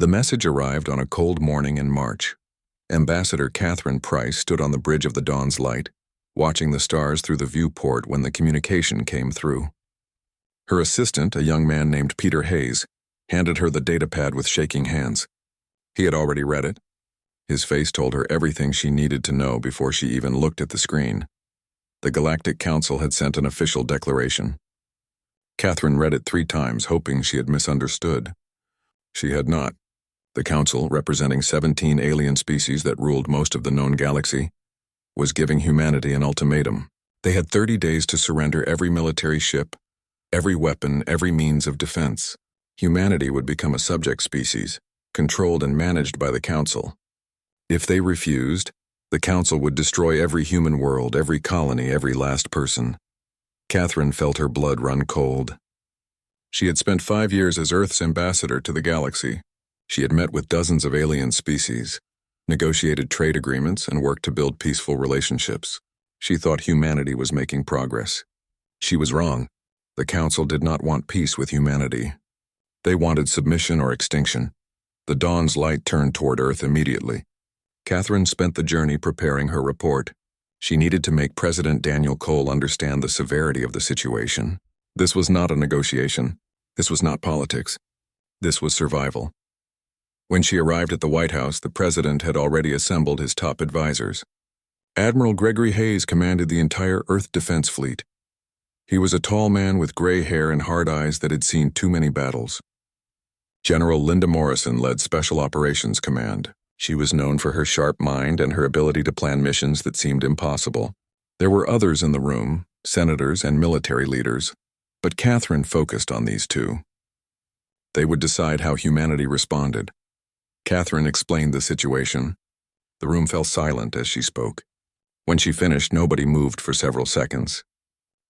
The message arrived on a cold morning in March. Ambassador Catherine Price stood on the bridge of the Dawn's Light, watching the stars through the viewport when the communication came through. Her assistant, a young man named Peter Hayes, handed her the datapad with shaking hands. He had already read it. His face told her everything she needed to know before she even looked at the screen. The Galactic Council had sent an official declaration. Catherine read it 3 times, hoping she had misunderstood. She had not. The Council, representing 17 alien species that ruled most of the known galaxy, was giving humanity an ultimatum. They had 30 days to surrender every military ship, every weapon, every means of defense. Humanity would become a subject species, controlled and managed by the Council. If they refused, the Council would destroy every human world, every colony, every last person. Catherine felt her blood run cold. She had spent 5 years as Earth's ambassador to the galaxy. She had met with dozens of alien species, negotiated trade agreements, and worked to build peaceful relationships. She thought humanity was making progress. She was wrong. The Council did not want peace with humanity. They wanted submission or extinction. The Dawn's Light turned toward Earth immediately. Catherine spent the journey preparing her report. She needed to make President Daniel Cole understand the severity of the situation. This was not a negotiation. This was not politics. This was survival. When she arrived at the White House, the president had already assembled his top advisors. Admiral Gregory Hayes commanded the entire Earth Defense Fleet. He was a tall man with gray hair and hard eyes that had seen too many battles. General Linda Morrison led Special Operations Command. She was known for her sharp mind and her ability to plan missions that seemed impossible. There were others in the room, senators and military leaders, but Catherine focused on these 2. They would decide how humanity responded. Catherine explained the situation. The room fell silent as she spoke. When she finished, nobody moved for several seconds.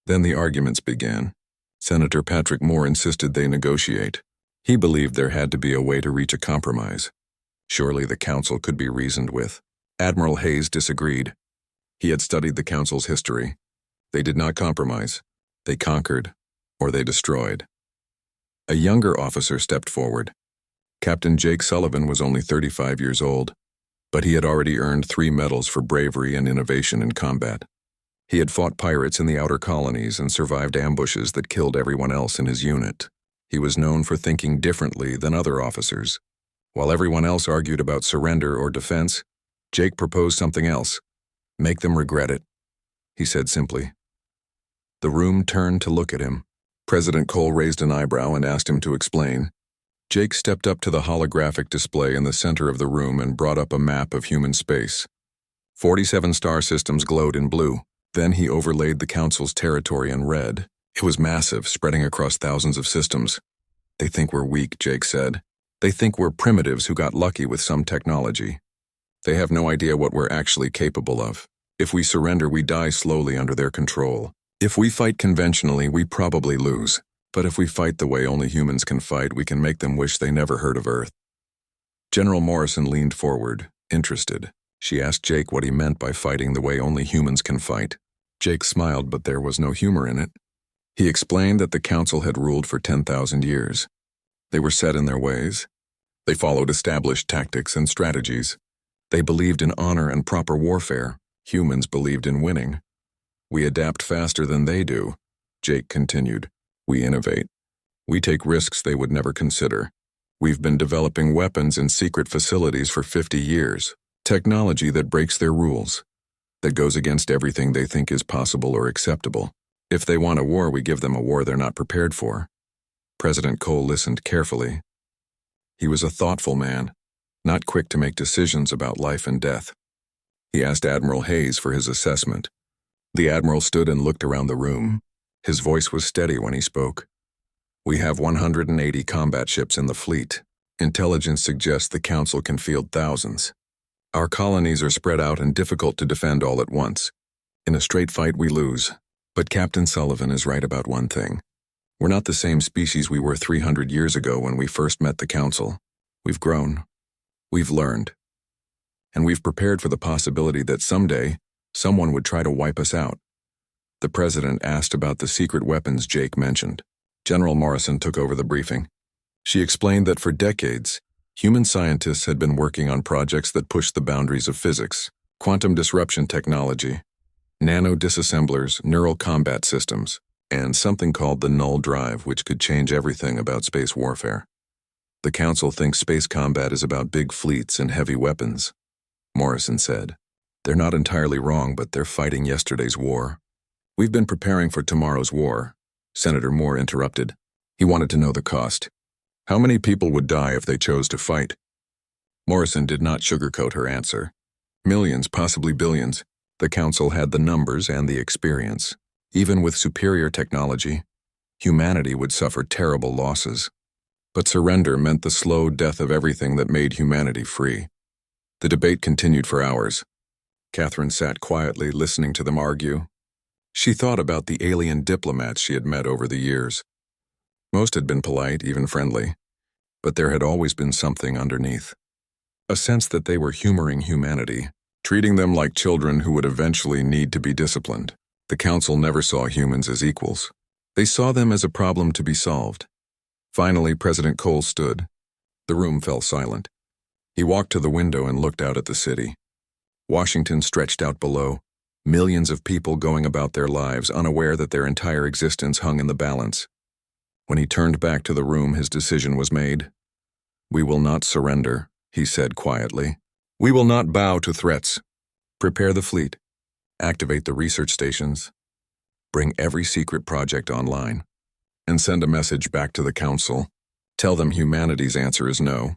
Then the arguments began. Senator Patrick Moore insisted they negotiate. He believed there had to be a way to reach a compromise. Surely the Council could be reasoned with. Admiral Hayes disagreed. He had studied the Council's history. They did not compromise. They conquered, or they destroyed. A younger officer stepped forward. Captain Jake Sullivan was only 35 years old, but he had already earned 3 medals for bravery and innovation in combat. He had fought pirates in the outer colonies and survived ambushes that killed everyone else in his unit. He was known for thinking differently than other officers. While everyone else argued about surrender or defense, Jake proposed something else. Make them regret it, he said simply. The room turned to look at him. President Cole raised an eyebrow and asked him to explain. Jake stepped up to the holographic display in the center of the room and brought up a map of human space. 47 star systems glowed in blue. Then he overlaid the Council's territory in red. It was massive, spreading across thousands of systems. They think we're weak, Jake said. They think we're primitives who got lucky with some technology. They have no idea what we're actually capable of. If we surrender, we die slowly under their control. If we fight conventionally, we probably lose. But if we fight the way only humans can fight, we can make them wish they never heard of Earth. General Morrison leaned forward, interested. She asked Jake what he meant by fighting the way only humans can fight. Jake smiled, but there was no humor in it. He explained that the Council had ruled for 10,000 years. They were set in their ways. They followed established tactics and strategies. They believed in honor and proper warfare. Humans believed in winning. We adapt faster than they do, Jake continued. We innovate. We take risks they would never consider. We've been developing weapons in secret facilities for 50 years. Technology that breaks their rules, that goes against everything they think is possible or acceptable. If they want a war, we give them a war they're not prepared for. President Cole listened carefully. He was a thoughtful man, not quick to make decisions about life and death. He asked Admiral Hayes for his assessment. The Admiral stood and looked around the room. His voice was steady when he spoke. We have 180 combat ships in the fleet. Intelligence suggests the Council can field thousands. Our colonies are spread out and difficult to defend all at once. In a straight fight, we lose. But Captain Sullivan is right about one thing. We're not the same species we were 300 years ago when we first met the Council. We've grown. We've learned. And we've prepared for the possibility that someday, someone would try to wipe us out. The President asked about the secret weapons Jake mentioned. General Morrison took over the briefing. She explained that for decades, Human scientists had been working on projects that pushed the boundaries of physics, quantum disruption technology, nano-disassemblers, neural combat systems, and something called the null drive, which could change everything about space warfare. The Council thinks space combat is about big fleets and heavy weapons, Morrison said. They're not entirely wrong, but they're fighting yesterday's war. We've been preparing for tomorrow's war, Senator Moore interrupted. He wanted to know the cost. How many people would die if they chose to fight? Morrison did not sugarcoat her answer. Millions, possibly billions. The Council had the numbers and the experience. Even with superior technology, humanity would suffer terrible losses. But surrender meant the slow death of everything that made humanity free. The debate continued for hours. Catherine sat quietly, listening to them argue. She thought about the alien diplomats she had met over the years. Most had been polite, even friendly, but there had always been something underneath. A sense that they were humoring humanity, treating them like children who would eventually need to be disciplined. The Council never saw humans as equals. They saw them as a problem to be solved. Finally, President Cole stood. The room fell silent. He walked to the window and looked out at the city. Washington stretched out below, millions of people going about their lives, unaware that their entire existence hung in the balance. When he turned back to the room, his decision was made. "We will not surrender," he said quietly. "We will not bow to threats. Prepare the fleet. Activate the research stations. Bring every secret project online. And send a message back to the Council. Tell them humanity's answer is no."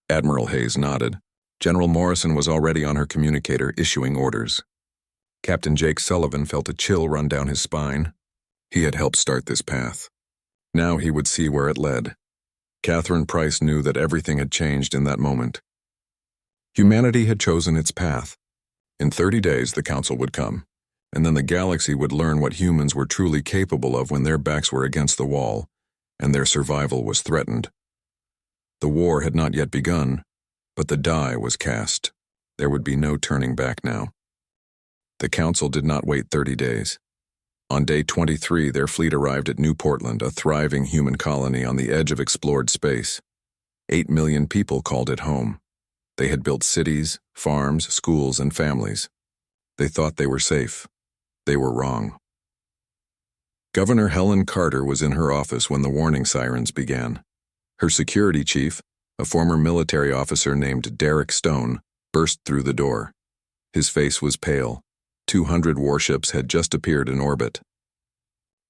Admiral Hayes nodded. General Morrison was already on her communicator issuing orders. Captain Jake Sullivan felt a chill run down his spine. He had helped start this path. Now he would see where it led. Catherine Price knew that everything had changed in that moment. Humanity had chosen its path. In 30 days, the Council would come, and then the galaxy would learn what humans were truly capable of when their backs were against the wall, and their survival was threatened. The war had not yet begun, but the die was cast. There would be no turning back now. The Council did not wait 30 days. On day 23, their fleet arrived at New Portland, a thriving human colony on the edge of explored space. 8 million people called it home. They had built cities, farms, schools, and families. They thought they were safe. They were wrong. Governor Helen Carter was in her office when the warning sirens began. Her security chief, a former military officer named Derek Stone, burst through the door. His face was pale. 200 warships had just appeared in orbit.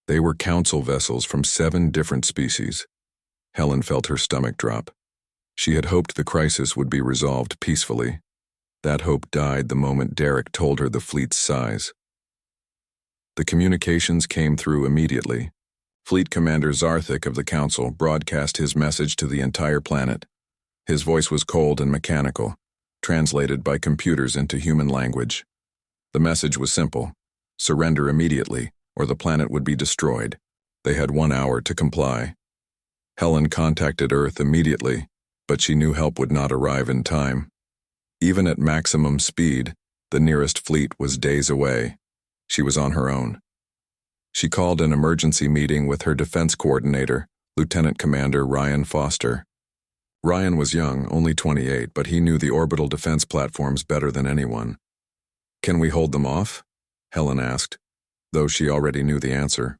They were Council vessels from 7 different species. Helen felt her stomach drop. She had hoped the crisis would be resolved peacefully. That hope died the moment Derek told her the fleet's size. The communications came through immediately. Fleet Commander Zarthik of the Council broadcast his message to the entire planet. His voice was cold and mechanical, translated by computers into human language. The message was simple: surrender immediately, or the planet would be destroyed. They had 1 hour to comply. Helen contacted Earth immediately, but she knew help would not arrive in time. Even at maximum speed, the nearest fleet was days away. She was on her own. She called an emergency meeting with her defense coordinator, Lieutenant Commander Ryan Foster. Ryan was young, only 28, but he knew the orbital defense platforms better than anyone. "Can we hold them off?" Helen asked, though she already knew the answer.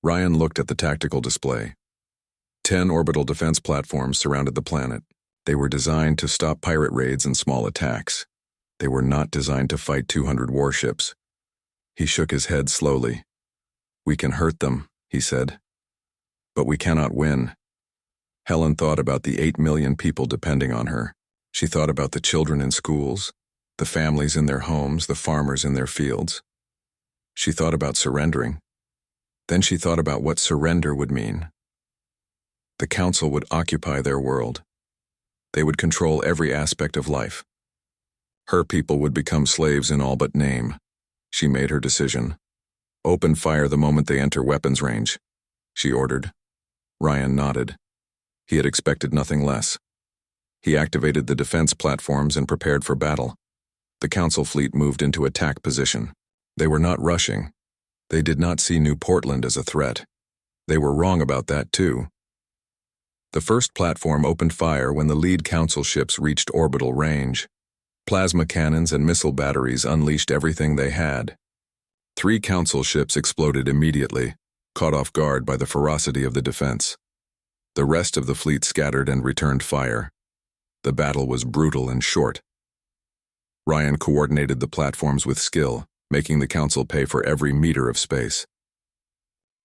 Ryan looked at the tactical display. 10 orbital defense platforms surrounded the planet. They were designed to stop pirate raids and small attacks. They were not designed to fight 200 warships. He shook his head slowly. "We can hurt them," he said. "But we cannot win." Helen thought about the 8 million people depending on her. She thought about the children in schools, the families in their homes, the farmers in their fields. She thought about surrendering. Then she thought about what surrender would mean. The Council would occupy their world. They would control every aspect of life. Her people would become slaves in all but name. She made her decision. "Open fire the moment they enter weapons range," she ordered. Ryan nodded. He had expected nothing less. He activated the defense platforms and prepared for battle. The Council fleet moved into attack position. They were not rushing. They did not see New Portland as a threat. They were wrong about that, too. The first platform opened fire when the lead council ships reached orbital range. Plasma cannons and missile batteries unleashed everything they had. 3 council ships exploded immediately, caught off guard by the ferocity of the defense. The rest of the fleet scattered and returned fire. The battle was brutal and short. Ryan coordinated the platforms with skill, making the council pay for every meter of space.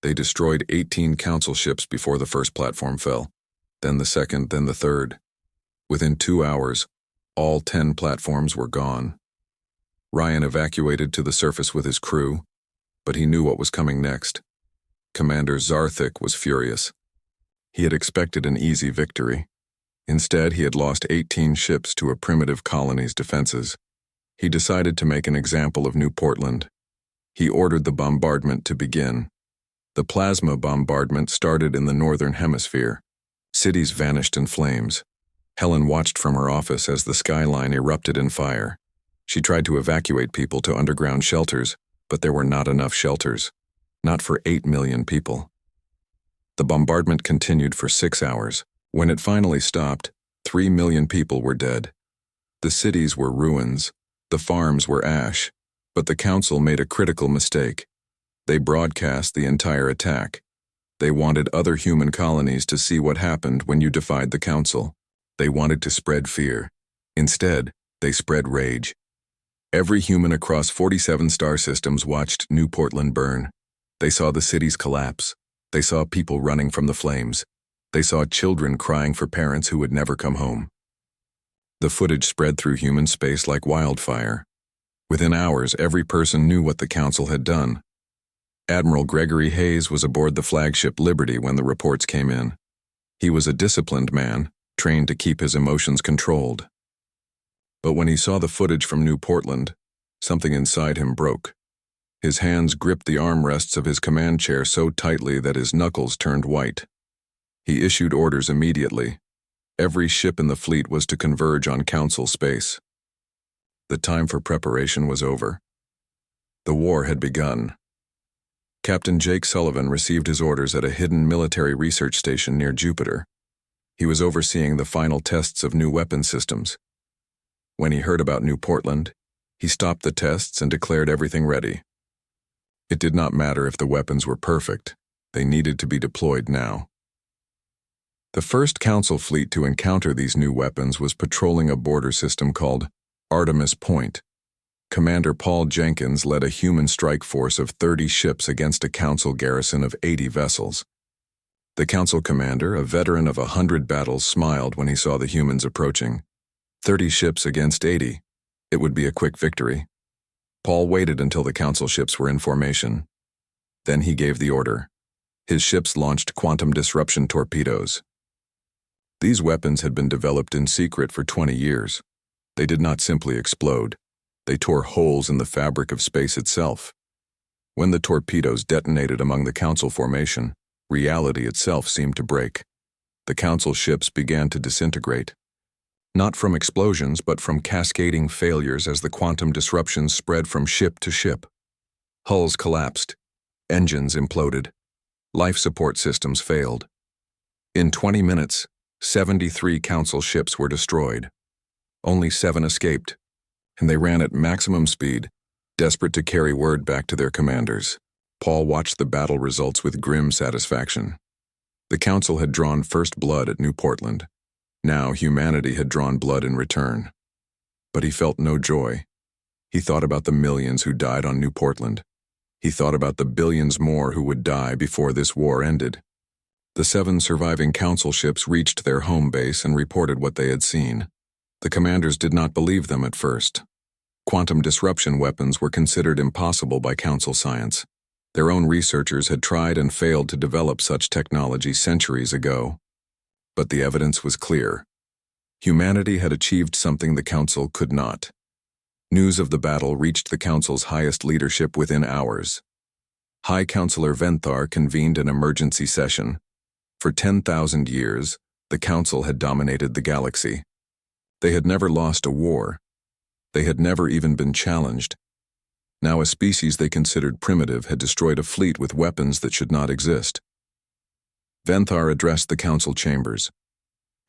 They destroyed 18 council ships before the first platform fell, then the second, then the third. Within 2 hours, all 10 platforms were gone. Ryan evacuated to the surface with his crew, but he knew what was coming next. Commander Zarthik was furious. He had expected an easy victory. Instead, he had lost 18 ships to a primitive colony's defenses. He decided to make an example of New Portland. He ordered the bombardment to begin. The plasma bombardment started in the northern hemisphere. Cities vanished in flames. Helen watched from her office as the skyline erupted in fire. She tried to evacuate people to underground shelters, but there were not enough shelters. Not for 8 million people. The bombardment continued for 6 hours. When it finally stopped, 3 million people were dead. The cities were ruins. The farms were ash. But the council made a critical mistake. They broadcast the entire attack. They wanted other human colonies to see what happened when you defied the council. They wanted to spread fear. Instead, they spread rage. Every human across 47 star systems watched New Portland burn. They saw the cities collapse. They saw people running from the flames. They saw children crying for parents who would never come home. The footage spread through human space like wildfire. Within hours, every person knew what the council had done. Admiral Gregory Hayes was aboard the flagship Liberty when the reports came in. He was a disciplined man, trained to keep his emotions controlled. But when he saw the footage from New Portland, something inside him broke. His hands gripped the armrests of his command chair so tightly that his knuckles turned white. He issued orders immediately. Every ship in the fleet was to converge on council space. The time for preparation was over. The war had begun. Captain Jake Sullivan received his orders at a hidden military research station near Jupiter. He was overseeing the final tests of new weapon systems. When he heard about New Portland, he stopped the tests and declared everything ready. It did not matter if the weapons were perfect. They needed to be deployed now. The first council fleet to encounter these new weapons was patrolling a border system called Artemis Point. Commander Paul Jenkins led a human strike force of 30 ships against a council garrison of 80 vessels. The council commander, a veteran of 100 battles, smiled when he saw the humans approaching. 30 ships against 80. It would be a quick victory. Paul waited until the council ships were in formation. Then he gave the order. His ships launched quantum disruption torpedoes. These weapons had been developed in secret for 20 years. They did not simply explode. They tore holes in the fabric of space itself. When the torpedoes detonated among the council formation, reality itself seemed to break. The council ships began to disintegrate. Not from explosions, but from cascading failures as the quantum disruptions spread from ship to ship. Hulls collapsed. Engines imploded. Life support systems failed. In 20 minutes, 73 council ships were destroyed. Only 7 escaped, and they ran at maximum speed, desperate to carry word back to their commanders. Paul watched the battle results with grim satisfaction. The council had drawn first blood at New Portland. Now humanity had drawn blood in return. But he felt no joy. He thought about the millions who died on New Portland. He thought about the billions more who would die before this war ended. The 7 surviving council ships reached their home base and reported what they had seen. The commanders did not believe them at first. Quantum disruption weapons were considered impossible by council science. Their own researchers had tried and failed to develop such technology centuries ago. But the evidence was clear. Humanity had achieved something the council could not. News of the battle reached the council's highest leadership within hours. High Counselor Venthar convened an emergency session. For 10,000 years, the council had dominated the galaxy. They had never lost a war. They had never even been challenged. Now a species they considered primitive had destroyed a fleet with weapons that should not exist. Venthar addressed the council chambers.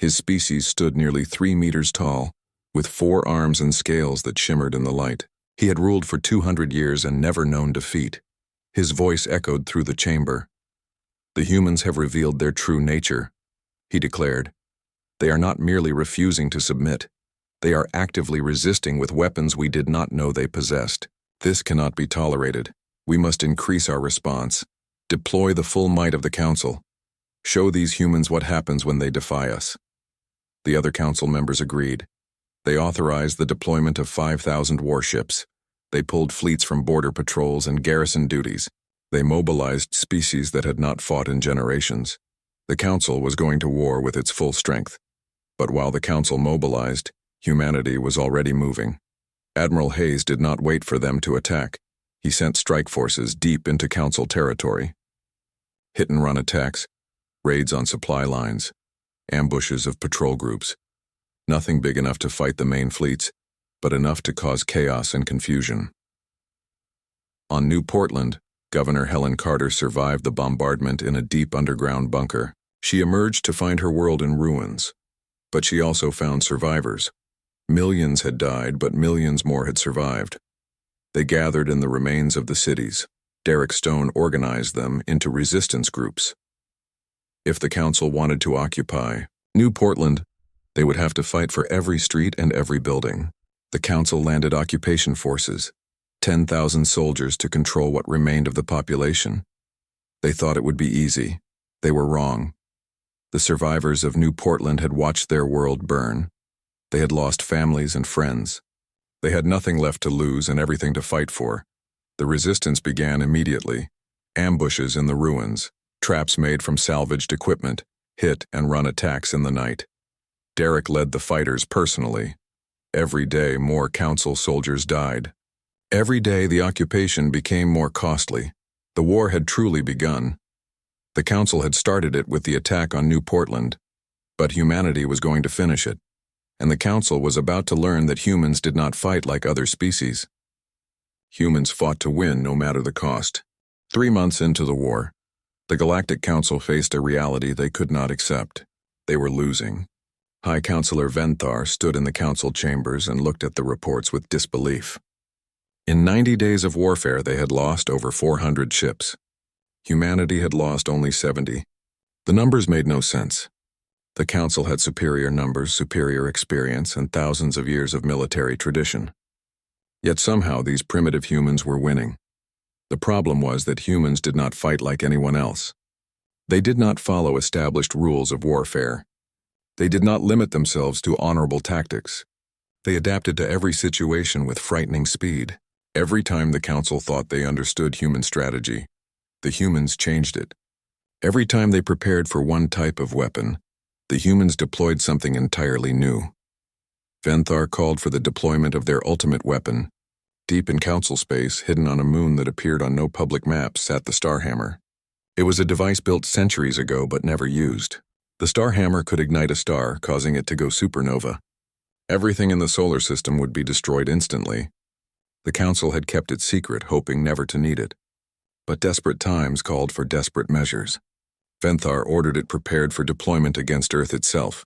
His species stood nearly 3 meters tall, with 4 arms and scales that shimmered in the light. He had ruled for 200 years and never known defeat. His voice echoed through the chamber. "The humans have revealed their true nature," he declared. "They are not merely refusing to submit. They are actively resisting with weapons we did not know they possessed. This cannot be tolerated. We must increase our response. Deploy the full might of the Council. Show these humans what happens when they defy us." The other Council members agreed. They authorized the deployment of 5,000 warships. They pulled fleets from border patrols and garrison duties. They mobilized species that had not fought in generations. The Council was going to war with its full strength. But while the Council mobilized, humanity was already moving. Admiral Hayes did not wait for them to attack. He sent strike forces deep into Council territory. Hit-and-run attacks, raids on supply lines, ambushes of patrol groups. Nothing big enough to fight the main fleets, but enough to cause chaos and confusion. On New Portland, Governor Helen Carter survived the bombardment in a deep underground bunker. She emerged to find her world in ruins. But she also found survivors. Millions had died, but millions more had survived. They gathered in the remains of the cities. Derek Stone organized them into resistance groups. If the Council wanted to occupy New Portland, they would have to fight for every street and every building. The Council landed occupation forces, 10,000 soldiers to control what remained of the population. They thought it would be easy. They were wrong. The survivors of New Portland had watched their world burn. They had lost families and friends. They had nothing left to lose and everything to fight for. The resistance began immediately. Ambushes in the ruins, traps made from salvaged equipment, hit-and-run attacks in the night. Derek led the fighters personally. Every day, more Council soldiers died. Every day, the occupation became more costly. The war had truly begun. The Council had started it with the attack on New Portland, but humanity was going to finish it, and the Council was about to learn that humans did not fight like other species. Humans fought to win no matter the cost. 3 months into the war, the Galactic Council faced a reality they could not accept. They were losing. High Counselor Venthar stood in the Council chambers and looked at the reports with disbelief. In 90 days of warfare, they had lost over 400 ships. Humanity had lost only 70. The numbers made no sense. The Council had superior numbers, superior experience, and thousands of years of military tradition. Yet somehow these primitive humans were winning. The problem was that humans did not fight like anyone else. They did not follow established rules of warfare. They did not limit themselves to honorable tactics. They adapted to every situation with frightening speed. Every time the Council thought they understood human strategy, the humans changed it. Every time they prepared for one type of weapon, the humans deployed something entirely new. Venthar called for the deployment of their ultimate weapon. Deep in Council space, hidden on a moon that appeared on no public maps, sat the Starhammer. It was a device built centuries ago but never used. The Starhammer could ignite a star, causing it to go supernova. Everything in the solar system would be destroyed instantly. The Council had kept it secret, hoping never to need it. But desperate times called for desperate measures. Venthar ordered it prepared for deployment against Earth itself.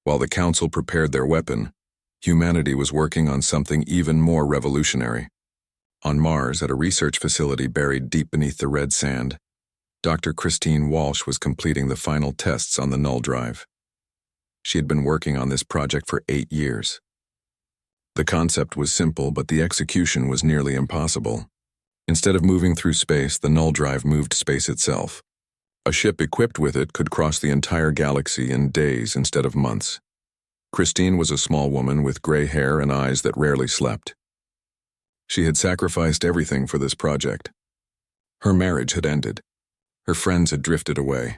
While the Council prepared their weapon, humanity was working on something even more revolutionary. On Mars, at a research facility buried deep beneath the red sand, Dr. Christine Walsh was completing the final tests on the null drive. She had been working on this project for 8 years. The concept was simple, but the execution was nearly impossible. Instead of moving through space, the null drive moved space itself. A ship equipped with it could cross the entire galaxy in days instead of months. Christine was a small woman with gray hair and eyes that rarely slept. She had sacrificed everything for this project. Her marriage had ended. Her friends had drifted away.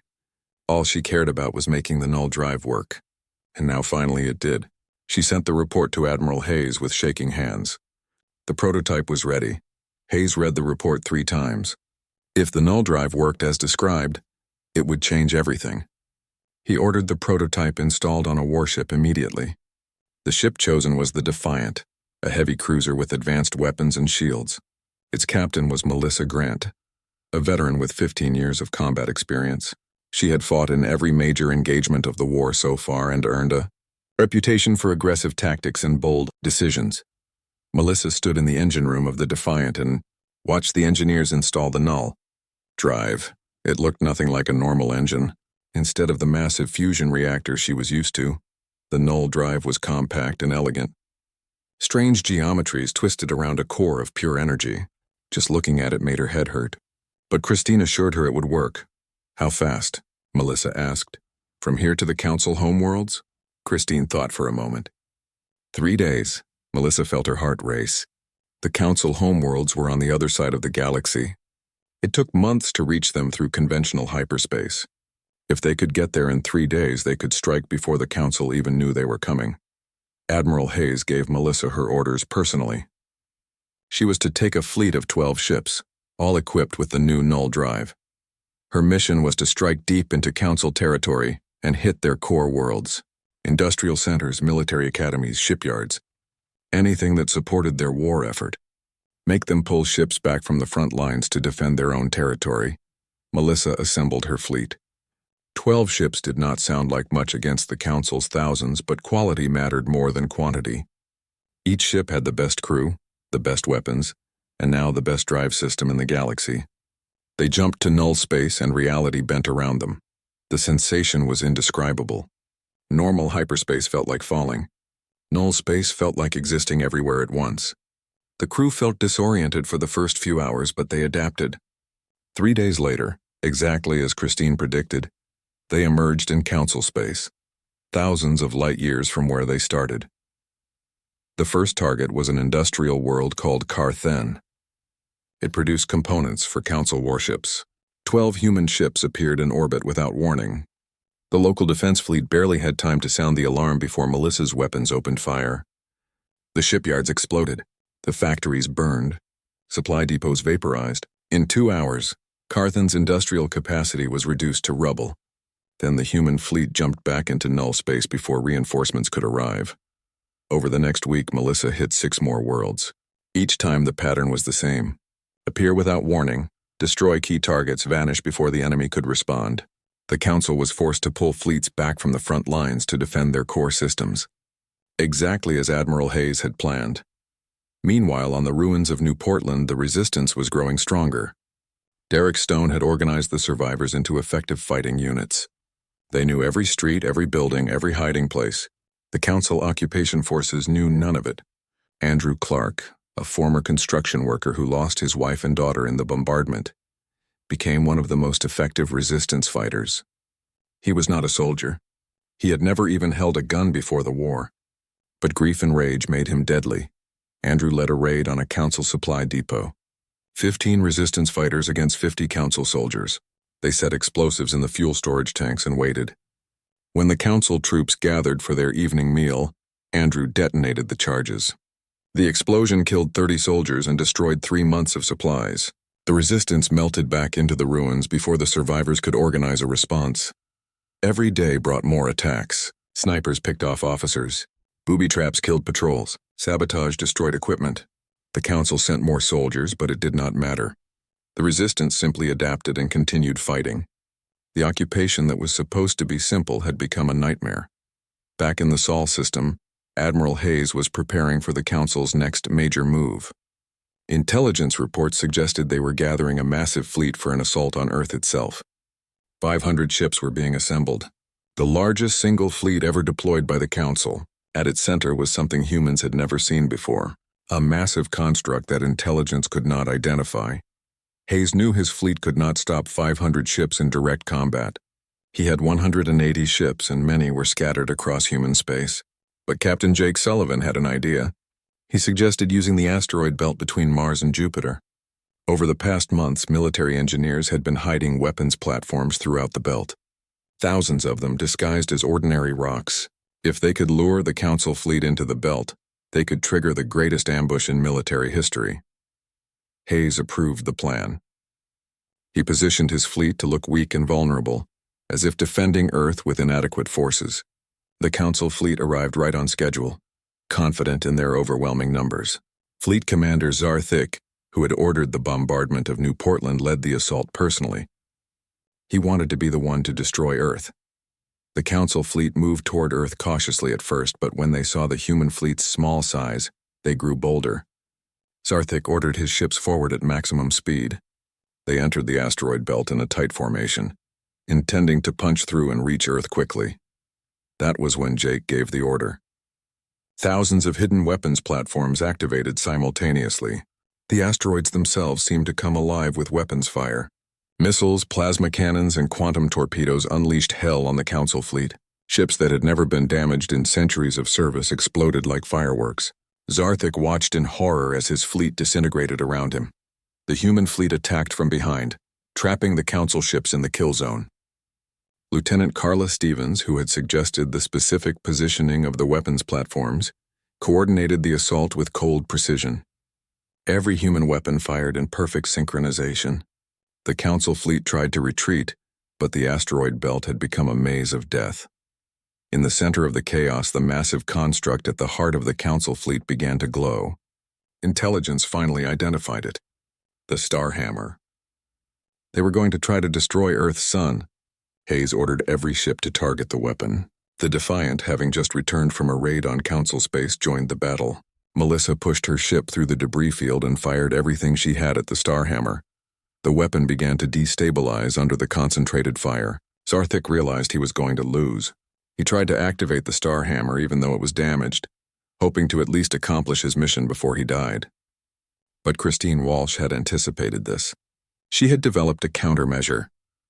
All she cared about was making the null drive work. And now finally it did. She sent the report to Admiral Hayes with shaking hands. The prototype was ready. Hayes read the report 3 times. If the null drive worked as described, it would change everything. He ordered the prototype installed on a warship immediately. The ship chosen was the Defiant, a heavy cruiser with advanced weapons and shields. Its captain was Melissa Grant, a veteran with 15 years of combat experience. She had fought in every major engagement of the war so far and earned a reputation for aggressive tactics and bold decisions. Melissa stood in the engine room of the Defiant and watched the engineers install the null drive. It looked nothing like a normal engine. Instead of the massive fusion reactor she was used to, the null drive was compact and elegant. Strange geometries twisted around a core of pure energy. Just looking at it made her head hurt. But Christine assured her it would work. How fast? Melissa asked. From here to the Council homeworlds? Christine thought for a moment. 3 days. Melissa felt her heart race. The Council homeworlds were on the other side of the galaxy. It took months to reach them through conventional hyperspace. If they could get there in 3 days, they could strike before the Council even knew they were coming. Admiral Hayes gave Melissa her orders personally. She was to take a fleet of 12 ships, all equipped with the new null drive. Her mission was to strike deep into Council territory and hit their core worlds, industrial centers, military academies, shipyards, anything that supported their war effort. Make them pull ships back from the front lines to defend their own territory. Melissa assembled her fleet. 12 ships did not sound like much against the Council's thousands, but quality mattered more than quantity. Each ship had the best crew, the best weapons, and now the best drive system in the galaxy. They jumped to null space and reality bent around them. The sensation was indescribable. Normal hyperspace felt like falling. Null space felt like existing everywhere at once. The crew felt disoriented for the first few hours, but they adapted. 3 days later, exactly as Christine predicted, they emerged in Council space, thousands of light years from where they started. The first target was an industrial world called Carthen. It produced components for Council warships. 12 human ships appeared in orbit without warning. The local defense fleet barely had time to sound the alarm before Melissa's weapons opened fire. The shipyards exploded. The factories burned. Supply depots vaporized. In 2 hours, Carthen's industrial capacity was reduced to rubble. Then the human fleet jumped back into null space before reinforcements could arrive. Over the next week, Melissa hit 6 more worlds. Each time the pattern was the same. Appear without warning, destroy key targets, vanish before the enemy could respond. The Council was forced to pull fleets back from the front lines to defend their core systems. Exactly as Admiral Hayes had planned. Meanwhile, on the ruins of New Portland, the resistance was growing stronger. Derek Stone had organized the survivors into effective fighting units. They knew every street, every building, every hiding place. The Council occupation forces knew none of it. Andrew Clark, a former construction worker who lost his wife and daughter in the bombardment, became one of the most effective resistance fighters. He was not a soldier. He had never even held a gun before the war. But grief and rage made him deadly. Andrew led a raid on a Council supply depot. 15 resistance fighters against 50 Council soldiers. They set explosives in the fuel storage tanks and waited. When the Council troops gathered for their evening meal, Andrew detonated the charges. The explosion killed 30 soldiers and destroyed 3 months of supplies. The resistance melted back into the ruins before the survivors could organize a response. Every day brought more attacks. Snipers picked off officers. Booby traps killed patrols. Sabotage destroyed equipment. The Council sent more soldiers, but it did not matter. The resistance simply adapted and continued fighting. The occupation that was supposed to be simple had become a nightmare. Back in the Sol system, Admiral Hayes was preparing for the Council's next major move. Intelligence reports suggested they were gathering a massive fleet for an assault on Earth itself. 500 ships were being assembled. The largest single fleet ever deployed by the Council. At its center was something humans had never seen before. A massive construct that intelligence could not identify. Hayes knew his fleet could not stop 500 ships in direct combat. He had 180 ships and many were scattered across human space. But Captain Jake Sullivan had an idea. He suggested using the asteroid belt between Mars and Jupiter. Over the past months, military engineers had been hiding weapons platforms throughout the belt. Thousands of them disguised as ordinary rocks. If they could lure the Council fleet into the belt, they could trigger the greatest ambush in military history. Hayes approved the plan. He positioned his fleet to look weak and vulnerable, as if defending Earth with inadequate forces. The Council fleet arrived right on schedule, confident in their overwhelming numbers. Fleet Commander Zarthik, who had ordered the bombardment of New Portland, led the assault personally. He wanted to be the one to destroy Earth. The Council fleet moved toward Earth cautiously at first, but when they saw the human fleet's small size, they grew bolder. Zarthik ordered his ships forward at maximum speed. They entered the asteroid belt in a tight formation, intending to punch through and reach Earth quickly. That was when Jake gave the order. Thousands of hidden weapons platforms activated simultaneously. The asteroids themselves seemed to come alive with weapons fire. Missiles, plasma cannons, and quantum torpedoes unleashed hell on the Council fleet. Ships that had never been damaged in centuries of service exploded like fireworks. Zarthik watched in horror as his fleet disintegrated around him. The human fleet attacked from behind, trapping the Council ships in the kill zone. Lieutenant Carla Stevens, who had suggested the specific positioning of the weapons platforms, coordinated the assault with cold precision. Every human weapon fired in perfect synchronization. The Council fleet tried to retreat, but the asteroid belt had become a maze of death. In the center of the chaos, the massive construct at the heart of the Council fleet began to glow. Intelligence finally identified it. The Starhammer. They were going to try to destroy Earth's sun. Hayes ordered every ship to target the weapon. The Defiant, having just returned from a raid on Council space, joined the battle. Melissa pushed her ship through the debris field and fired everything she had at the Starhammer. The weapon began to destabilize under the concentrated fire. Zarthik realized he was going to lose. He tried to activate the Starhammer even though it was damaged, hoping to at least accomplish his mission before he died. But Christine Walsh had anticipated this. She had developed a countermeasure,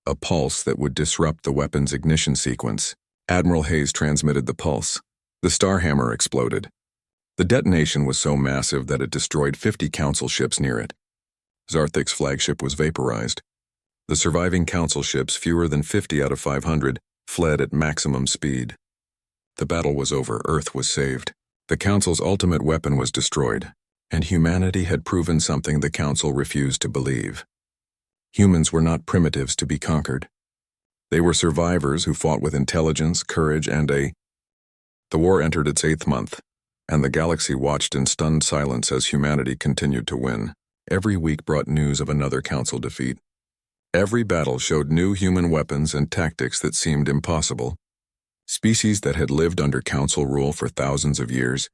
a pulse that would disrupt the weapon's ignition sequence. Admiral Hayes transmitted the pulse. The Starhammer exploded. The detonation was so massive that it destroyed 50 Council ships near it. Zarthik's flagship was vaporized. The surviving Council ships, fewer than 50 out of 500, fled at maximum speed. The battle was over. Earth was saved. The Council's ultimate weapon was destroyed, and humanity had proven something the Council refused to believe. Humans were not primitives to be conquered. They were survivors who fought with intelligence, courage, and The war entered its 8th month, and the galaxy watched in stunned silence as humanity continued to win. Every week brought news of another Council defeat. Every battle showed new human weapons and tactics that seemed impossible. Species that had lived under Council rule for thousands of years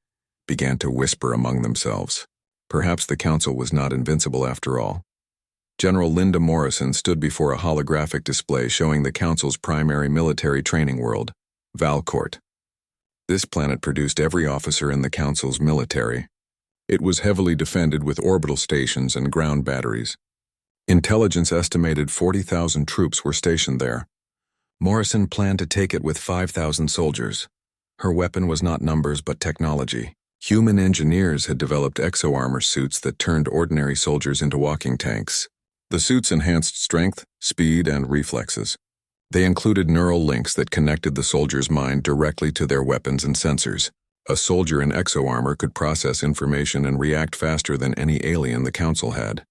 began to whisper among themselves. Perhaps the Council was not invincible after all. General Linda Morrison stood before a holographic display showing the Council's primary military training world, Valcourt. This planet produced every officer in the Council's military. It was heavily defended with orbital stations and ground batteries. Intelligence estimated 40,000 troops were stationed there. Morrison planned to take it with 5,000 soldiers. Her weapon was not numbers but technology. Human engineers had developed exo-armor suits that turned ordinary soldiers into walking tanks. The suits enhanced strength, speed, and reflexes. They included neural links that connected the soldier's mind directly to their weapons and sensors. A soldier in exo-armor could process information and react faster than any alien the Council had.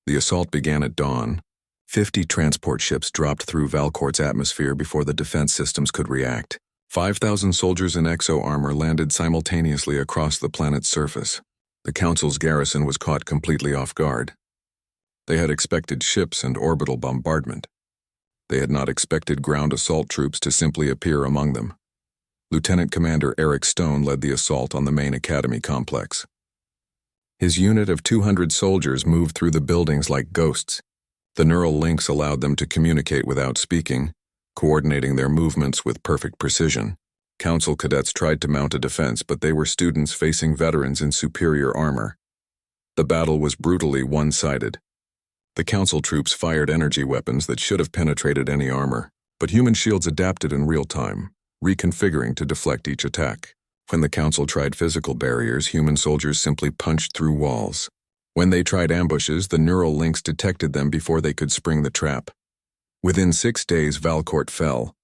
The assault began at dawn. 50 transport ships dropped through Valcourt's atmosphere before the defense systems could react. 5,000 soldiers in exo-armor landed simultaneously across the planet's surface. The Council's garrison was caught completely off guard. They had expected ships and orbital bombardment. They had not expected ground assault troops to simply appear among them. Lieutenant Commander Eric Stone led the assault on the main academy complex. His unit of 200 soldiers moved through the buildings like ghosts. The neural links allowed them to communicate without speaking, coordinating their movements with perfect precision. Council cadets tried to mount a defense, but they were students facing veterans in superior armor. The battle was brutally one-sided. The Council troops fired energy weapons that should have penetrated any armor, but human shields adapted in real time, reconfiguring to deflect each attack. When the Council tried physical barriers, human soldiers simply punched through walls. When they tried ambushes, the neural links detected them before they could spring the trap. Within 6 days, Valcourt fell.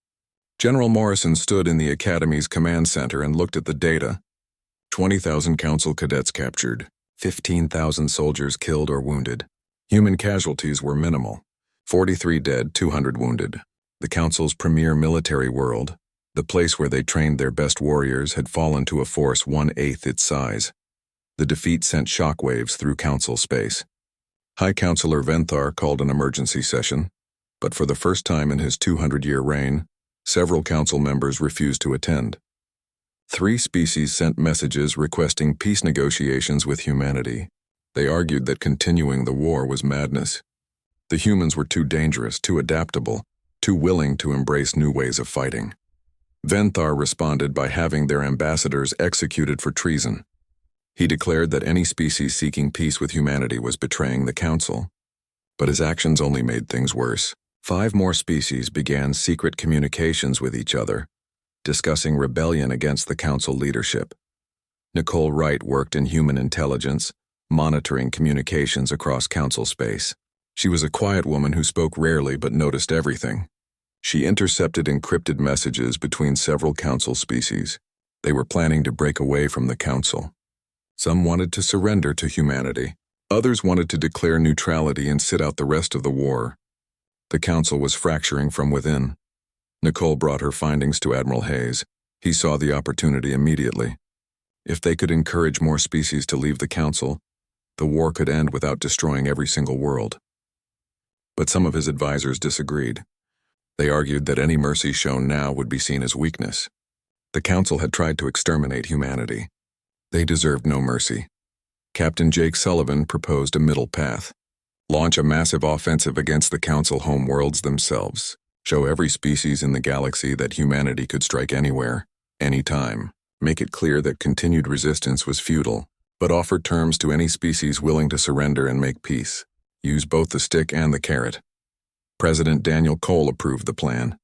General Morrison stood in the Academy's command center and looked at the data. 20,000 Council cadets captured, 15,000 soldiers killed or wounded. Human casualties were minimal. 43 dead, 200 wounded. The Council's premier military world, the place where they trained their best warriors, had fallen to a force 1/8 its size. The defeat sent shockwaves through Council space. High Counselor Venthar called an emergency session. But for the first time in his 200-year reign, several council members refused to attend. 3 species sent messages requesting peace negotiations with humanity. They argued that continuing the war was madness. The humans were too dangerous, too adaptable, too willing to embrace new ways of fighting. Venthar responded by having their ambassadors executed for treason. He declared that any species seeking peace with humanity was betraying the council. But his actions only made things worse. 5 more species began secret communications with each other, discussing rebellion against the council leadership. Nicole Wright worked in human intelligence, monitoring communications across council space. She was a quiet woman who spoke rarely but noticed everything. She intercepted encrypted messages between several council species. They were planning to break away from the council. Some wanted to surrender to humanity. Others wanted to declare neutrality and sit out the rest of the war. The council was fracturing from within. Nicole brought her findings to Admiral Hayes. He saw the opportunity immediately. If they could encourage more species to leave the council, the war could end without destroying every single world. But some of his advisors disagreed. They argued that any mercy shown now would be seen as weakness. The council had tried to exterminate humanity. They deserved no mercy. Captain Jake Sullivan proposed a middle path. Launch a massive offensive against the council homeworlds themselves. Show every species in the galaxy that humanity could strike anywhere, anytime. Make it clear that continued resistance was futile, but offer terms to any species willing to surrender and make peace. Use both the stick and the carrot. President Daniel Cole approved the plan.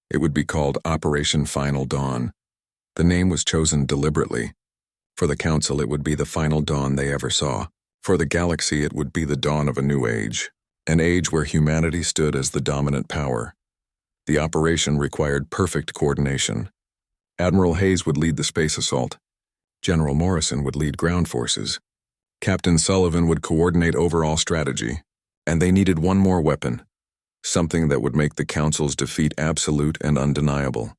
It would be called Operation Final Dawn. The name was chosen deliberately. For the Council, it would be the final dawn they ever saw. For the galaxy, it would be the dawn of a new age, an age where humanity stood as the dominant power. The operation required perfect coordination. Admiral Hayes would lead the space assault. General Morrison would lead ground forces. Captain Sullivan would coordinate overall strategy. And they needed one more weapon. Something that would make the Council's defeat absolute and undeniable.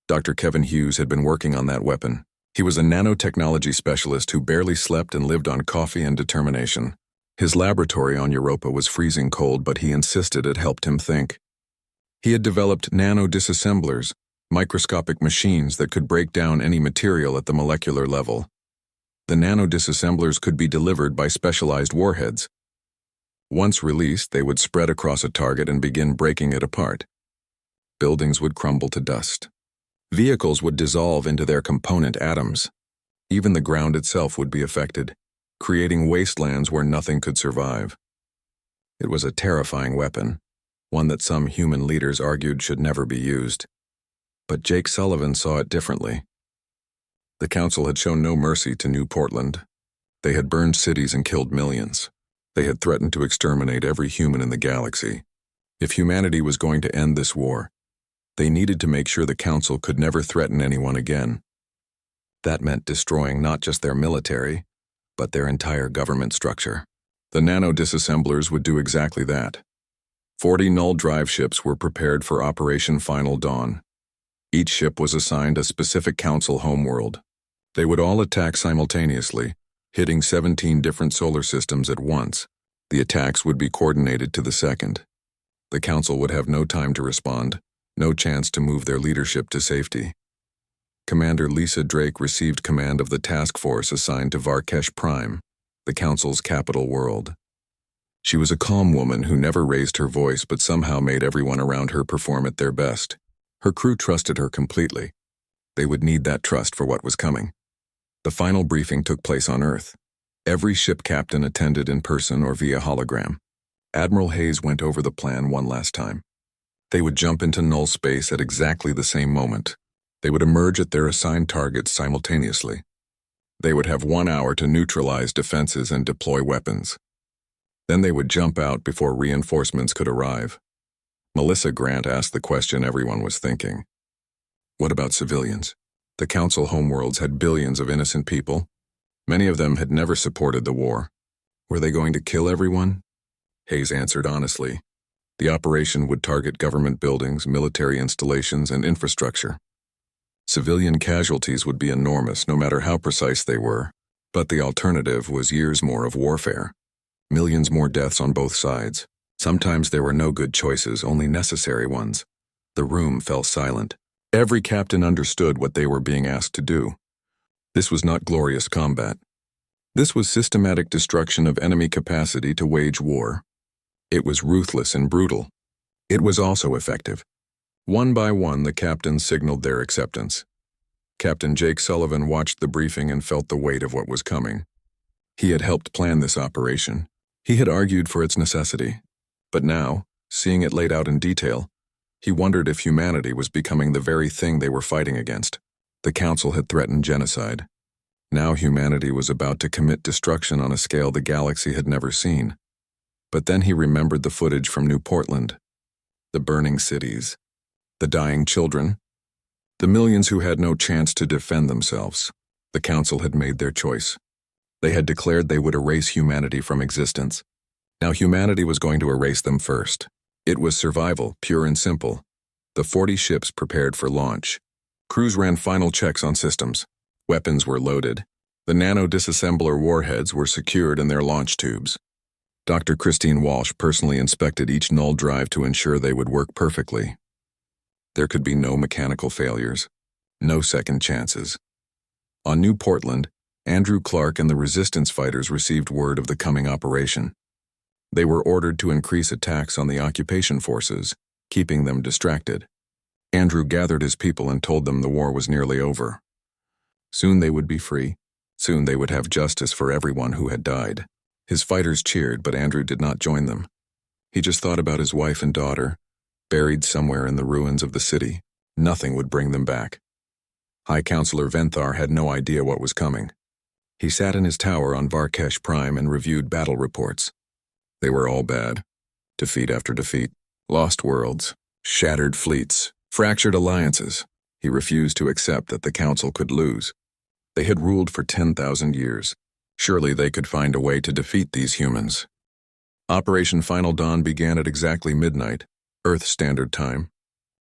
Dr. Kevin Hughes had been working on that weapon. He was a nanotechnology specialist who barely slept and lived on coffee and determination. His laboratory on Europa was freezing cold, but he insisted it helped him think. He had developed nano-disassemblers, microscopic machines that could break down any material at the molecular level. The nano-disassemblers could be delivered by specialized warheads. Once released, they would spread across a target and begin breaking it apart. Buildings would crumble to dust. Vehicles would dissolve into their component atoms. Even the ground itself would be affected, creating wastelands where nothing could survive. It was a terrifying weapon, one that some human leaders argued should never be used. But Jake Sullivan saw it differently. The Council had shown no mercy to New Portland. They had burned cities and killed millions. They had threatened to exterminate every human in the galaxy. If humanity was going to end this war, they needed to make sure the Council could never threaten anyone again. That meant destroying not just their military, but their entire government structure. The nano-disassemblers would do exactly that. 40 null-drive ships were prepared for Operation Final Dawn. Each ship was assigned a specific Council homeworld. They would all attack simultaneously, hitting 17 different solar systems at once. The attacks would be coordinated to the second. The Council would have no time to respond, no chance to move their leadership to safety. Commander Lisa Drake received command of the task force assigned to Varkesh Prime, the Council's capital world. She was a calm woman who never raised her voice but somehow made everyone around her perform at their best. Her crew trusted her completely. They would need that trust for what was coming. The final briefing took place on Earth. Every ship captain attended in person or via hologram. Admiral Hayes went over the plan one last time. They would jump into null space at exactly the same moment. They would emerge at their assigned targets simultaneously. They would have 1 hour to neutralize defenses and deploy weapons. Then they would jump out before reinforcements could arrive. Melissa Grant asked the question everyone was thinking. What about civilians? The Council homeworlds had billions of innocent people. Many of them had never supported the war. Were they going to kill everyone? Hayes answered honestly. The operation would target government buildings, military installations, and infrastructure. Civilian casualties would be enormous, no matter how precise they were. But the alternative was years more of warfare. Millions more deaths on both sides. Sometimes there were no good choices, only necessary ones. The room fell silent. Every captain understood what they were being asked to do. This was not glorious combat. This was systematic destruction of enemy capacity to wage war. It was ruthless and brutal. It was also effective. One by one, the captains signaled their acceptance. Captain Jake Sullivan watched the briefing and felt the weight of what was coming. He had helped plan this operation. He had argued for its necessity. But now, seeing it laid out in detail, he wondered if humanity was becoming the very thing they were fighting against. The Council had threatened genocide. Now humanity was about to commit destruction on a scale the galaxy had never seen. But then he remembered the footage from New Portland. The burning cities. The dying children. The millions who had no chance to defend themselves. The Council had made their choice. They had declared they would erase humanity from existence. Now humanity was going to erase them first. It was survival, pure and simple. The 40 ships prepared for launch. Crews ran final checks on systems. Weapons were loaded. The nano-disassembler warheads were secured in their launch tubes. Dr. Christine Walsh personally inspected each null drive to ensure they would work perfectly. There could be no mechanical failures, no second chances. On New Portland, Andrew Clark and the resistance fighters received word of the coming operation. They were ordered to increase attacks on the occupation forces, keeping them distracted. Andrew gathered his people and told them the war was nearly over. Soon they would be free. Soon they would have justice for everyone who had died. His fighters cheered, but Andrew did not join them. He just thought about his wife and daughter, buried somewhere in the ruins of the city. Nothing would bring them back. High Counselor Venthar had no idea what was coming. He sat in his tower on Varkesh Prime and reviewed battle reports. They were all bad. Defeat after defeat. Lost worlds. Shattered fleets. Fractured alliances. He refused to accept that the Council could lose. They had ruled for 10,000 years. Surely they could find a way to defeat these humans. Operation Final Dawn began at exactly midnight, Earth Standard Time.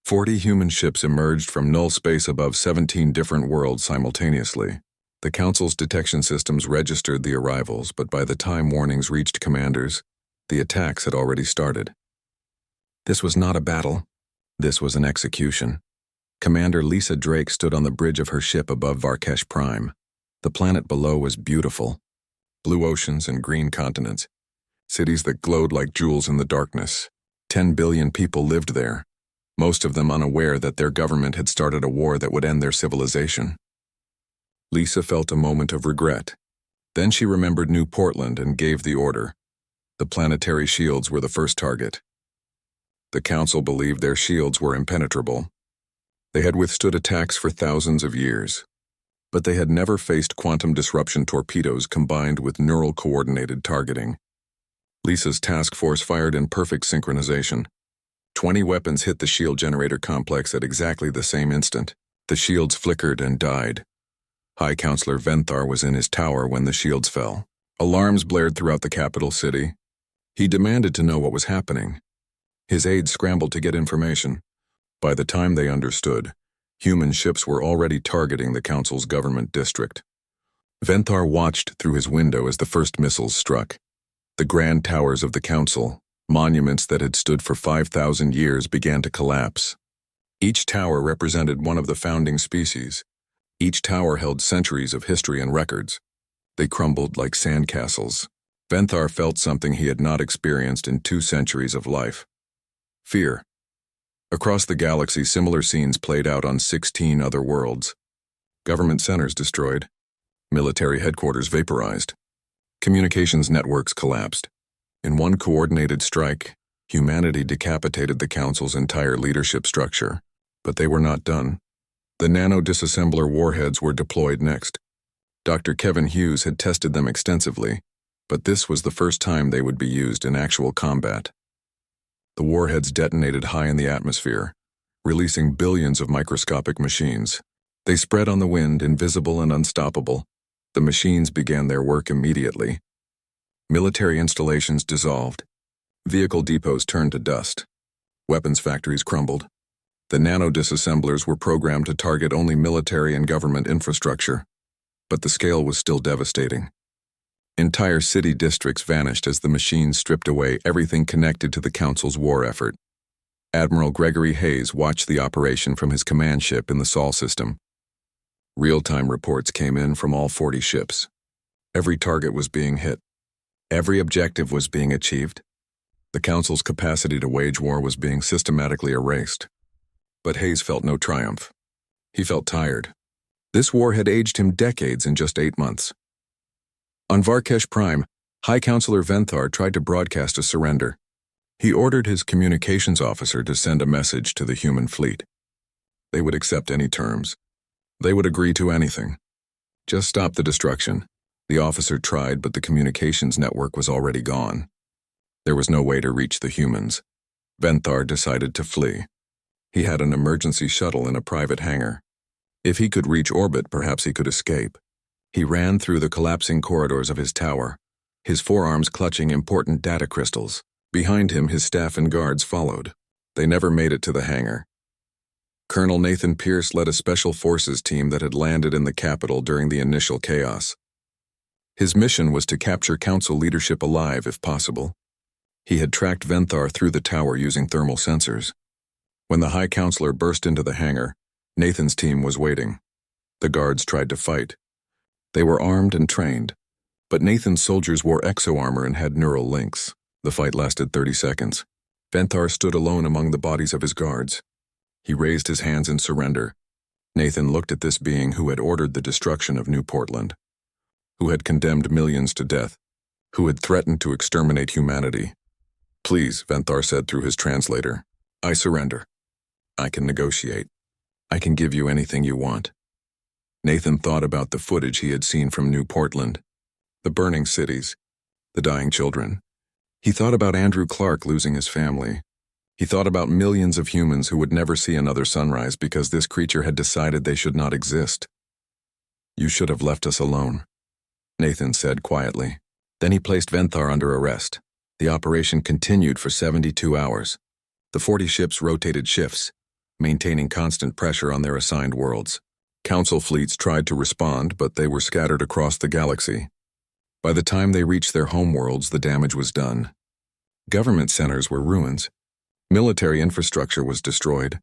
40 human ships emerged from null space above 17 different worlds simultaneously. The Council's detection systems registered the arrivals, but by the time warnings reached commanders, the attacks had already started. This was not a battle. This was an execution. Commander Lisa Drake stood on the bridge of her ship above Varkesh Prime. The planet below was beautiful. Blue oceans and green continents. Cities that glowed like jewels in the darkness. 10 billion people lived there, most of them unaware that their government had started a war that would end their civilization. Lisa felt a moment of regret. Then she remembered New Portland and gave the order. The planetary shields were the first target. The Council believed their shields were impenetrable. They had withstood attacks for thousands of years. But they had never faced quantum disruption torpedoes combined with neural coordinated targeting. Lisa's task force fired in perfect synchronization. 20 weapons hit the shield generator complex at exactly the same instant. The shields flickered and died. High Counselor Venthar was in his tower when the shields fell. Alarms blared throughout the capital city. He demanded to know what was happening. His aides scrambled to get information. By the time they understood, human ships were already targeting the Council's government district. Venthar watched through his window as the first missiles struck. The grand towers of the Council, monuments that had stood for 5,000 years, began to collapse. Each tower represented one of the founding species. Each tower held centuries of history and records. They crumbled like sandcastles. Venthar felt something he had not experienced in 2 centuries of life. Fear. Across the galaxy, similar scenes played out on 16 other worlds. Government centers destroyed. Military headquarters vaporized. Communications networks collapsed. In one coordinated strike, humanity decapitated the Council's entire leadership structure. But they were not done. The nano-disassembler warheads were deployed next. Dr. Kevin Hughes had tested them extensively, but this was the first time they would be used in actual combat. The warheads detonated high in the atmosphere, releasing billions of microscopic machines. They spread on the wind, invisible and unstoppable. The machines began their work immediately. Military installations dissolved. Vehicle depots turned to dust. Weapons factories crumbled. The nano-disassemblers were programmed to target only military and government infrastructure. But the scale was still devastating. Entire city districts vanished as the machines stripped away everything connected to the Council's war effort. Admiral Gregory Hayes watched the operation from his command ship in the Sol system. Real-time reports came in from all 40 ships. Every target was being hit. Every objective was being achieved. The Council's capacity to wage war was being systematically erased. But Hayes felt no triumph. He felt tired. This war had aged him decades in just 8 months. On Varkesh Prime, High Counselor Venthar tried to broadcast a surrender. He ordered his communications officer to send a message to the human fleet. They would accept any terms. They would agree to anything. Just stop the destruction. The officer tried, but the communications network was already gone. There was no way to reach the humans. Venthar decided to flee. He had an emergency shuttle in a private hangar. If he could reach orbit, perhaps he could escape. He ran through the collapsing corridors of his tower, his forearms clutching important data crystals. Behind him, his staff and guards followed. They never made it to the hangar. Colonel Nathan Pierce led a special forces team that had landed in the capital during the initial chaos. His mission was to capture Council leadership alive if possible. He had tracked Venthar through the tower using thermal sensors. When the High Counselor burst into the hangar, Nathan's team was waiting. The guards tried to fight. They were armed and trained, but Nathan's soldiers wore exo-armor and had neural links. The fight lasted 30 seconds. Venthar stood alone among the bodies of his guards. He raised his hands in surrender. Nathan looked at this being who had ordered the destruction of New Portland, who had condemned millions to death, who had threatened to exterminate humanity. "Please," Venthar said through his translator, "I surrender. I can negotiate. I can give you anything you want." Nathan thought about the footage he had seen from New Portland, the burning cities, the dying children. He thought about Andrew Clark losing his family. He thought about millions of humans who would never see another sunrise because this creature had decided they should not exist. "You should have left us alone," Nathan said quietly. Then he placed Venthar under arrest. The operation continued for 72 hours. The 40 ships rotated shifts, maintaining constant pressure on their assigned worlds. Council fleets tried to respond, but they were scattered across the galaxy. By the time they reached their homeworlds, the damage was done. Government centers were ruins. Military infrastructure was destroyed.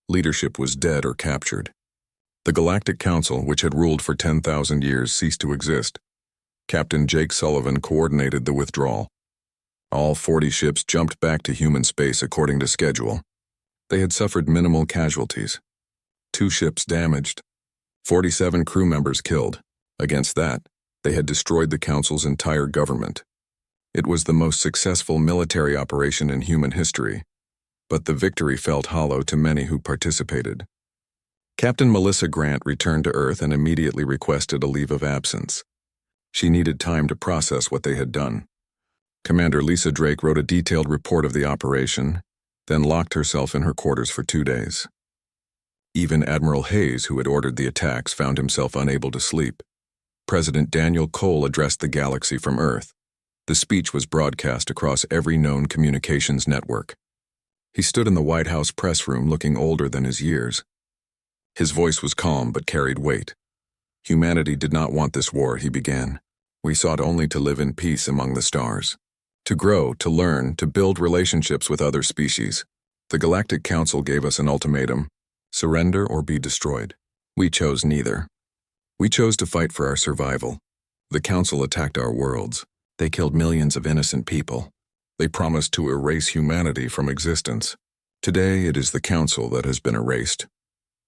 Leadership was dead or captured. The Galactic Council, which had ruled for 10,000 years, ceased to exist. Captain Jake Sullivan coordinated the withdrawal. All 40 ships jumped back to human space according to schedule. They had suffered minimal casualties. 2 ships damaged. 47 crew members killed. Against that, they had destroyed the Council's entire government. It was the most successful military operation in human history, but the victory felt hollow to many who participated. Captain Melissa Grant returned to Earth and immediately requested a leave of absence. She needed time to process what they had done. Commander Lisa Drake wrote a detailed report of the operation, then locked herself in her quarters for 2 days. Even Admiral Hayes, who had ordered the attacks, found himself unable to sleep. President Daniel Cole addressed the galaxy from Earth. The speech was broadcast across every known communications network. He stood in the White House press room looking older than his years. His voice was calm but carried weight. "Humanity did not want this war," he began. "We sought only to live in peace among the stars. To grow, to learn, to build relationships with other species. The Galactic Council gave us an ultimatum: surrender or be destroyed. We chose neither. We chose to fight for our survival. The Council attacked our worlds. They killed millions of innocent people. They promised to erase humanity from existence. Today it is the Council that has been erased."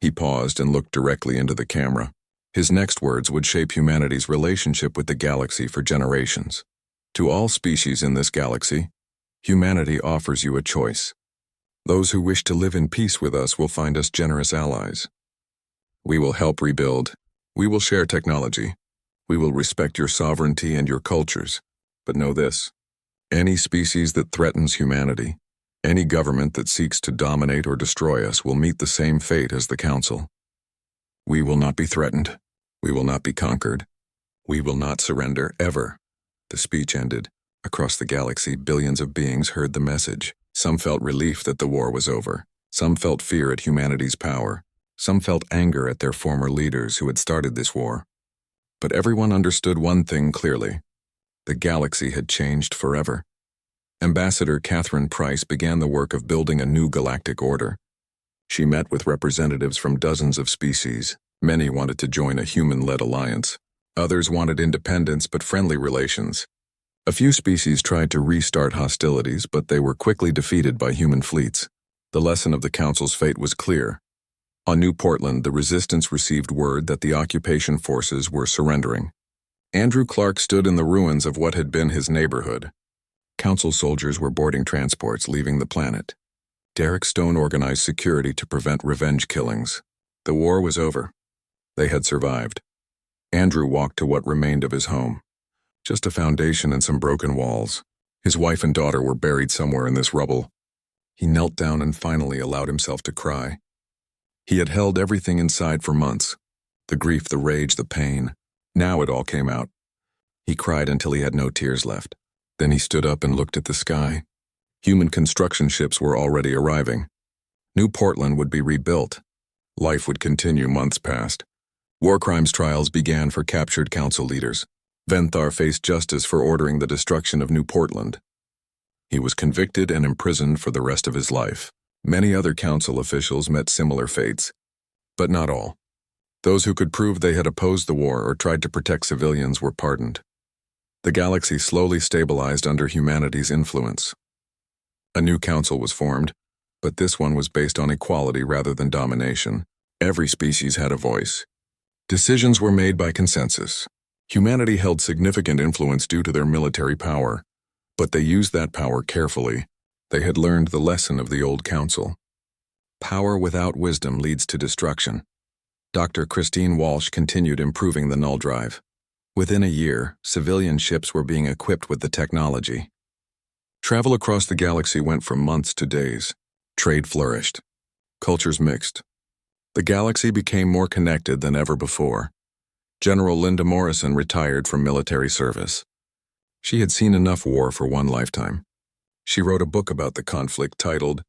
He paused and looked directly into the camera. His next words would shape humanity's relationship with the galaxy for generations. "To all species in this galaxy, humanity offers you a choice. Those who wish to live in peace with us will find us generous allies. We will help rebuild. We will share technology. We will respect your sovereignty and your cultures. But know this: any species that threatens humanity, any government that seeks to dominate or destroy us will meet the same fate as the Council. We will not be threatened. We will not be conquered. We will not surrender, ever." The speech ended. Across the galaxy, billions of beings heard the message. Some felt relief that the war was over. Some felt fear at humanity's power. Some felt anger at their former leaders who had started this war. But everyone understood one thing clearly: The galaxy had changed forever. Ambassador Catherine Price began the work of building a new galactic order. She met with representatives from dozens of species. Many wanted to join a human-led alliance. Others wanted independence but friendly relations. A few species tried to restart hostilities, but they were quickly defeated by human fleets. The lesson of the Council's fate was clear. On New Portland, the Resistance received word that the occupation forces were surrendering. Andrew Clark stood in the ruins of what had been his neighborhood. Council soldiers were boarding transports leaving the planet. Derek Stone organized security to prevent revenge killings. The war was over. They had survived. Andrew walked to what remained of his home. Just a foundation and some broken walls. His wife and daughter were buried somewhere in this rubble. He knelt down and finally allowed himself to cry. He had held everything inside for months. The grief, the rage, the pain. Now it all came out. He cried until he had no tears left. Then he stood up and looked at the sky. Human construction ships were already arriving. New Portland would be rebuilt. Life would continue. Months passed. War crimes trials began for captured council leaders. Venthar faced justice for ordering the destruction of New Portland. He was convicted and imprisoned for the rest of his life. Many other council officials met similar fates, but not all. Those who could prove they had opposed the war or tried to protect civilians were pardoned. The galaxy slowly stabilized under humanity's influence. A new council was formed, but this one was based on equality rather than domination. Every species had a voice. Decisions were made by consensus. Humanity held significant influence due to their military power, but they used that power carefully. They had learned the lesson of the old council. Power without wisdom leads to destruction. Dr. Christine Walsh continued improving the null drive. Within a year, civilian ships were being equipped with the technology. Travel across the galaxy went from months to days. Trade flourished. Cultures mixed. The galaxy became more connected than ever before. General Linda Morrison retired from military service. She had seen enough war for one lifetime. She wrote a book about the conflict titled